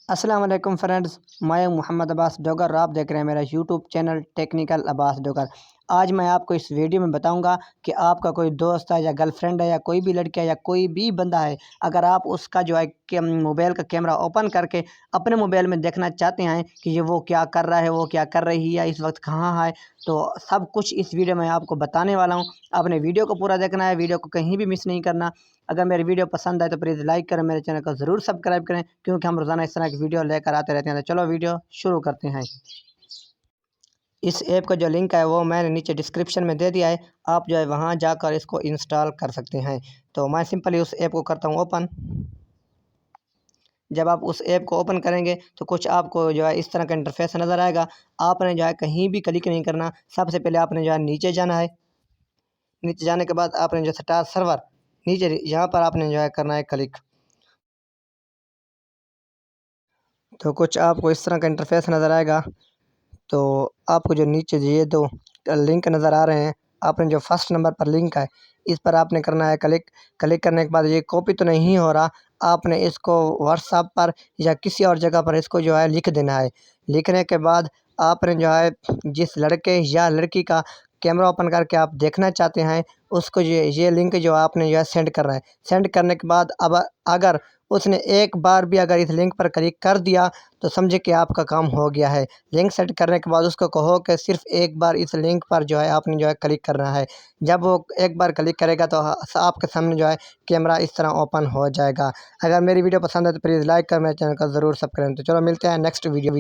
अस्सलाम वालेकुम फ्रेंड्स, मैं मोहम्मद अब्बास डोगर और आप देख रहे हैं मेरा YouTube channel technical Abbas Dogar. आज मैं आपको इस वीडियो में बताऊंगा कि आपका कोई दोस्त है या गर्लफ्रेंड है या कोई भी लड़की है या कोई भी बंदा है, अगर आप उसका जो है कि मोबाइल का कैमरा ओपन करके अपने मोबाइल में देखना चाहते हैं कि ये वो क्या कर रहा है, वो क्या कर रही है, इस वक्त कहाँ है, तो सब कुछ इस वीडियो में आपको बताने वाला हूँ। आपने वीडियो को पूरा देखना है, वीडियो को कहीं भी मिस नहीं करना। अगर मेरी वीडियो पसंद आए तो प्लीज़ लाइक करें, मेरे चैनल को ज़रूर सब्सक्राइब करें, क्योंकि हम रोज़ाना इस तरह की वीडियो लेकर आते रहते हैं। तो चलो वीडियो शुरू करते हैं। इस ऐप का जो लिंक है वो मैंने नीचे डिस्क्रिप्शन में दे दिया है, आप जो है वहाँ जाकर इसको इंस्टॉल कर सकते हैं। तो मैं सिंपली उस ऐप को करता हूँ ओपन। जब आप उस ऐप को ओपन करेंगे तो कुछ आपको जो है इस तरह का इंटरफेस नज़र आएगा। आपने जो है कहीं भी क्लिक नहीं करना, सबसे पहले आपने जो है नीचे जाना है। नीचे जाने के बाद आपने जो स्टार्ट सर्वर, नीचे यहाँ पर आपने जो है करना है क्लिक। तो कुछ आपको इस तरह का इंटरफेस नज़र आएगा। तो आपको जो नीचे ये दो लिंक नज़र आ रहे हैं, आपने जो फर्स्ट नंबर पर लिंक है इस पर आपने करना है क्लिक। क्लिक करने के बाद ये कॉपी तो नहीं हो रहा, आपने इसको व्हाट्सएप पर या किसी और जगह पर इसको जो है लिख देना है। लिखने के बाद आपने जो है जिस लड़के या लड़की का कैमरा ओपन करके आप देखना चाहते हैं उसको ये लिंक जो आपने जो है सेंड करना है। सेंड करने के बाद अब अगर उसने एक बार भी अगर इस लिंक पर क्लिक कर दिया तो समझे कि आपका काम हो गया है। लिंक सेट करने के बाद उसको कहो कि सिर्फ एक बार इस लिंक पर जो है आपने जो है क्लिक करना है। जब वो एक बार क्लिक करेगा तो आपके सामने जो है कैमरा इस तरह ओपन हो जाएगा। अगर मेरी वीडियो पसंद है तो प्लीज़ लाइक कर मेरे चैनल को ज़रूर सब्सक्राइब करें। तो चलो मिलते हैं नेक्स्ट वीडियो।